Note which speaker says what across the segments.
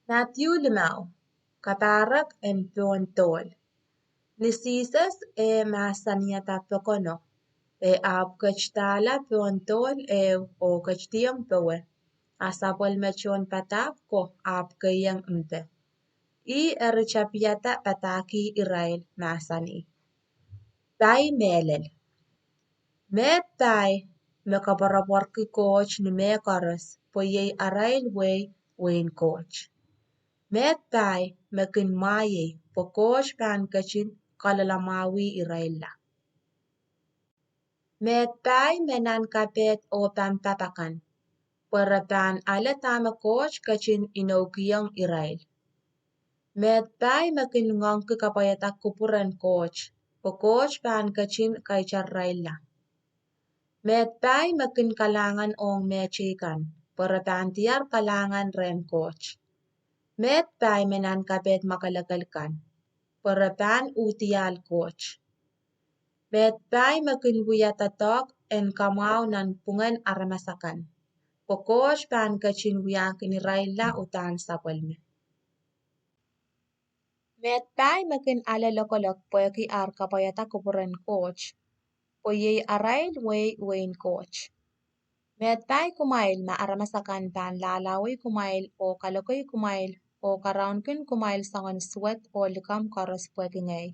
Speaker 1: Matthew Limau, Kaparak and Tol. Nisisas masaniata pekono, ab kachtala Tol o kachtiang pewe, asapol mechon patap ko ab kayang mpe. Erichapiata pataki Israel masani. Tai melel. Met tai mekaparaporki coach ni mekaras po yei arail wein coach. Met tai mekin maye po coach pan kachin kalalamawi Iraila. Met tai menan kapet o pan papakan. Para pan ala tama coach kachin inokiyang Irail. Met tai mekin ngong kapayatak kupuran coach. Po coach pan kachin kaichar Raila. Met tai makin kalangan ong mechikan, para pantiar kalangan ren coach. Met tai menan kapet makalakalkan, para pan utial coach. Met tai makin wiyatatok en kamau nan pungan aramasakan. Po coach pan kachin wiyakin Raila utan sapalme. Met tai makin alalokolok poyaki ar kapayata kupuran coach. Po yei arail wein coach. Met tai kumail ma aramasakan pan lalawi kumail o kalokoy kumail o karaunkin kumail sangon swet o likam koros pwekingay.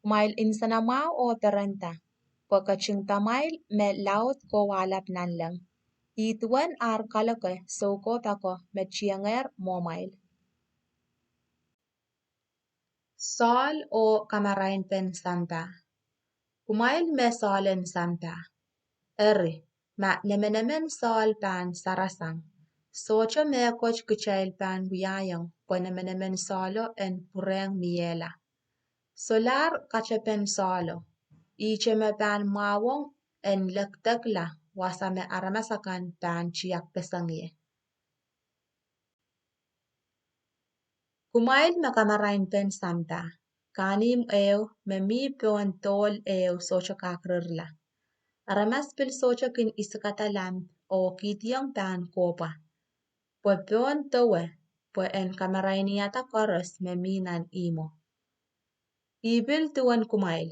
Speaker 1: Kumail insanamaw o perenta. Pwekaching tamail me laut ko walap nanlang. Ituan ar kalokoy soko pako me chianger momail. Sol o kamarain pen sampa. Kumail me solen sampa. Ma nemenemen sol pan sarasang. Socho me coach kuchail pan wiyayang po nemenemen solo en pureng miela. Solar kachepen solo. Iche me pan mawong en lektagla wasa me aramasakan pan chiak pesangye. Kumail me kamarain pen samta. Kanim me mi peon tol socho kakrirla. Aramas pil socho kin iskatalam o kitiang pan kopa. Po peon towe, po en kamarainiata koros me minan imo. Ibil tuan kumail.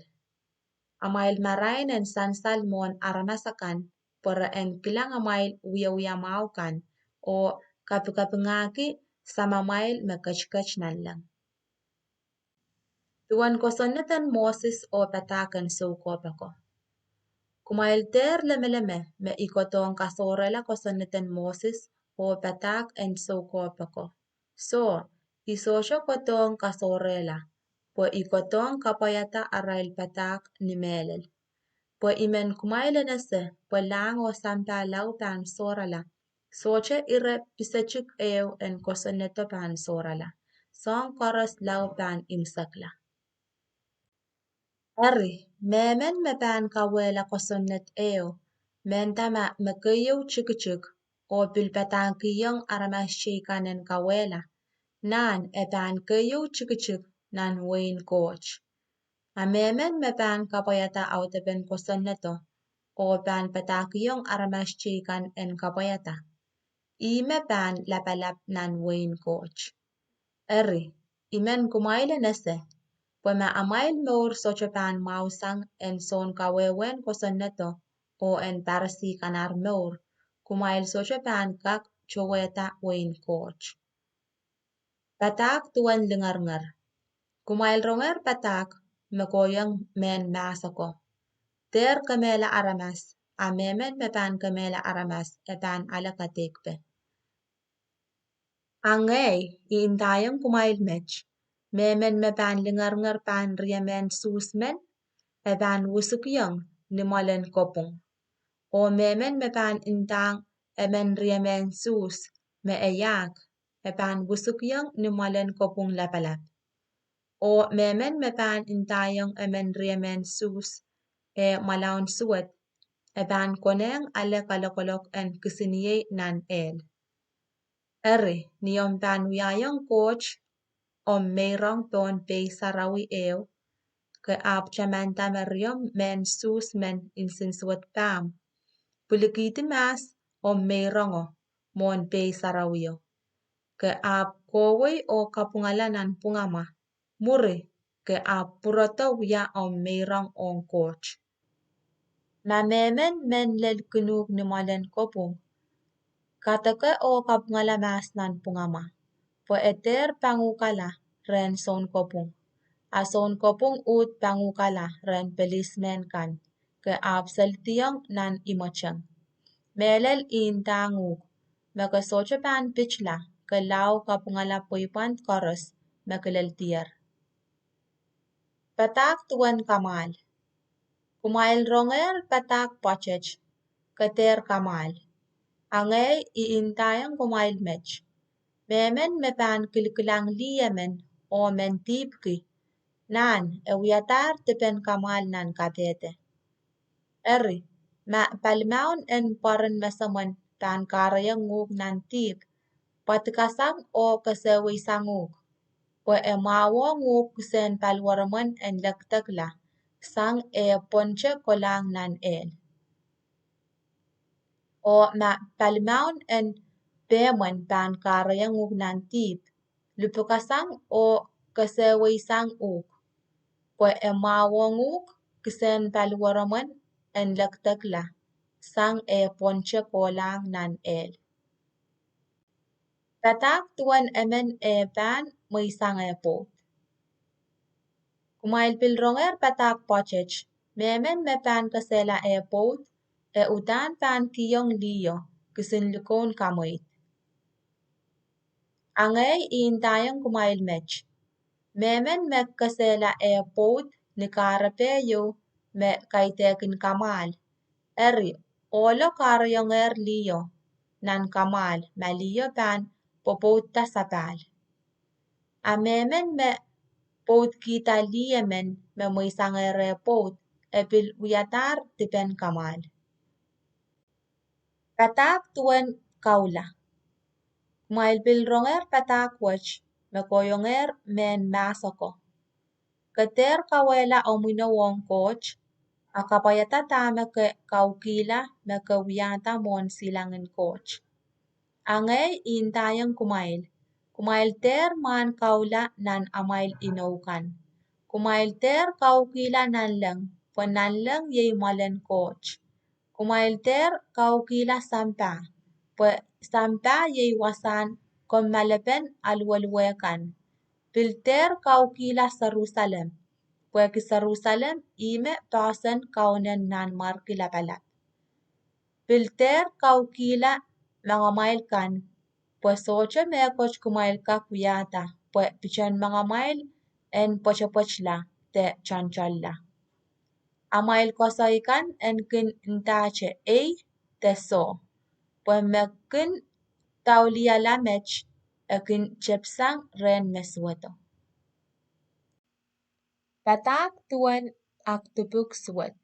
Speaker 1: Amail marain en sansal mon aramasakan, pora en kilang amail wiya maukan o kapingaki sama mail me kachkach nalang. Tuan kosonnetan Moses o patakan so kopako. Kumail ter lemeleme me ikotong kasorela kosonnetan Moses o patak en so kopako. So, isosyo kotong kasorela, po ikotong kapayata arail patak ni melel. Po imen kumaila nase, po lang o sampa lau pan sorala. Soche ire pisachik en kosoneto pan sorala. Song koros lau pan imsakla. Memen me pan kawela kosonet mentama me kayaw chikichik o pilpatan kiyong aramashikanen kawela. Nan pan kayaw chikichik nan Wayne coach. Amemen me pan kapayata autapen kosoneto o pan patakiyong aramaschikan en kapayata. Ime pan lapalap nan Wayne coach. Imen kumaila nase. Pwema amail mor socho pan mausang en son kawewen kosoneto o en parsi kanar mor. Kumail socho pan kak choweta Wayne coach. Patak tuan lingar. Kumail ronger patak mekoyang men masako. Ter kamela aramas, amemen mepan kamela aramas epan alakatekpe. Angay, iintayang kumail mech. Memen mepan lingar pan riamen susmen, epan wusukyang ni molen kopong. O memen mepan intang emen riamen sus, me eyak, epan wusukyang ni molen kopong lapalap. O memen mepan intayang emen riamen sus, malaun suet, epan koneng ale kalokolok en kisiniye nan el. Niyom pan wiyayang coach, om meirong ton pay sarawi ke ap chamanta mariom men sus men insinsuat pam. Pulikiti mas om meirongo mon pay sarawio. ke ap kowey o kapungalanan pungama, muri ke ap purata wiya om meirang on coach. Mamemen men lel kunuk ni malen kopung. Katake o kapungala masnan pungama, po eter pangukala ren son kopung. Ason kopung ut pangukala ren policeman kan, ke ap seltiang nan imachang. Melel in tanguk, maka socha pan pichla, ke lau kapungala puipant koros, mekelel tier. Patak tuan kamal. Kumail ronger patak pachech, keter kamal. Angay iintayang kumail mech. Memen mepan kilkilang liyemen o men tipki. Nan ewiatar tipen kamal nan kapete. Eri, ma palmaun en paran mesaman pan karayang nguk nan tip. Patikasang o kasewisang nguk. Po emawo nguk kusen palwaraman en laktagla. Sang e ponche kolang nan el. O ma palmaun en beman pan karayang nguk nan tip. Lupukasang o kasewisang uk. Po emawo nguk kusen palwaraman en laktagla. Sang e ponche kolang nan el. Patak tuan emen e pan muy sang e pot. Kumail pilronger patak pochech, memen me pan kasela e pot, e utan pan kiyong liyo, kusin lukon kamoit. Angay iintayang kumail mech. Memen me kasela e pot, ni karapeyo me kaitekin kamal. Eri, olo karayonger liyo, nan kamal, ma liyo pan popot tasapal. Amemen me pot kita liyemen me muy sangere pot, epil uyatar tipen kamal. Patak tuan kaula. Kumail pilronger patak wach, me koyonger men masoko. Keter kawela omino wong coach, akapayata tame ke kaukila me kawiyata mon silangin coach. Angay intayang kumail. Kumail ter man kaula nan amail inaukan. Kumail ter kaukila nan lang, po nan lang yay malen coach. Kumail ter kaukila sampa, po sampa yay wasan kon malepen alwalwekan. Pilter kaukila Jerusalem, po ki Jerusalem ime pasan kaunen nan markila palap. Pilter kaukila mga mail kan, po socha me coach kumail ka kuyata, po pichan mga mail en pocha-pochla te chanchalla. Amail kosoikan en kin ntache ei te so, po mekin tauliala mech ekin chepsang ren mesweto. Patak tuan ak tupuk swet.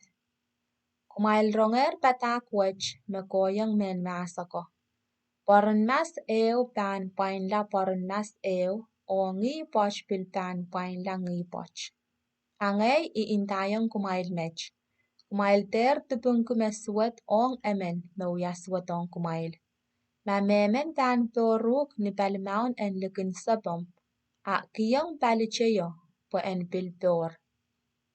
Speaker 1: Kumail ronger patak wach me koyang men masako. Poren mas eo pan painla poren mas eo o ngi poch pil pan painla ngi poch. Angay iintayang kumail mech. Kumail ter tupung kumeswet ong emen me uyaswet ong kumail. Ma memen pan toruk ni palmaun en likin sabom. A kiyong palicheyo po en piltor.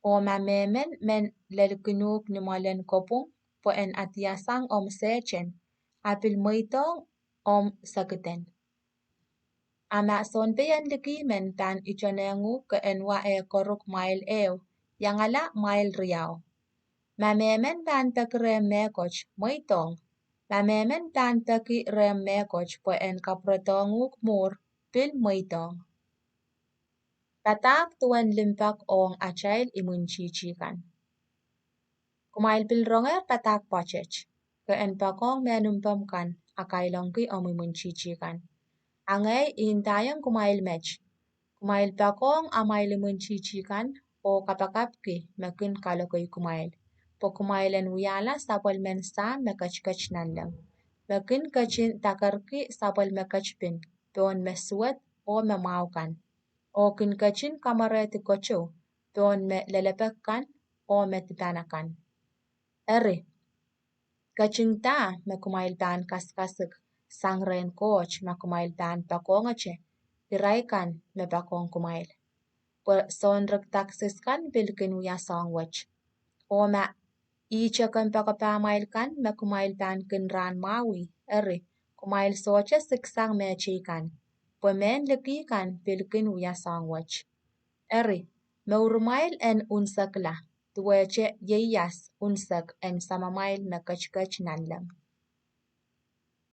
Speaker 1: O ma memen men lelkinuk ni malen kopung po en atiasang om sechen. Apil moitong om sakiten. Ama son beyan likimen tan ichonengu ke enwa e koruk mail eo, yangala mail riao. Mamemen tan pekre mekoch moitong. Mamemen tan peki rem mekoch po en kapretonguk mur pil moitong. Patak tuan limpak ong achail imunchichikan. Kumail pilronger patak pochech, ke en pakong menumpam kan akailongki om imunchichikan. Angay intayang kumail mech. Kumail pakong amail imunchichikan o kapakapki mekin kalokoy kumail. Po kumailen uyala sapol men sa mekach-kach nanlang. Mekin kachin takarki sapol mekachpin, peon meswet o memaukan. O kin kachin kamareti kocho, peon me lelepekkan o metitanakan. Eri, kachin ta me kumail pan kaskasik, sangren coach ma kumail tan pakongache piraikan me pakong kumail po sonrek taxes kan bilkin ya songwach o ma ichakan pakapamail kan me kumail tan kinran mawi eri kumail soche siksang me chikan po men leki kan bilkin ya songwach eri me urmail en unsakla tuweche yeyas unsak en samamail me kachkach nanlam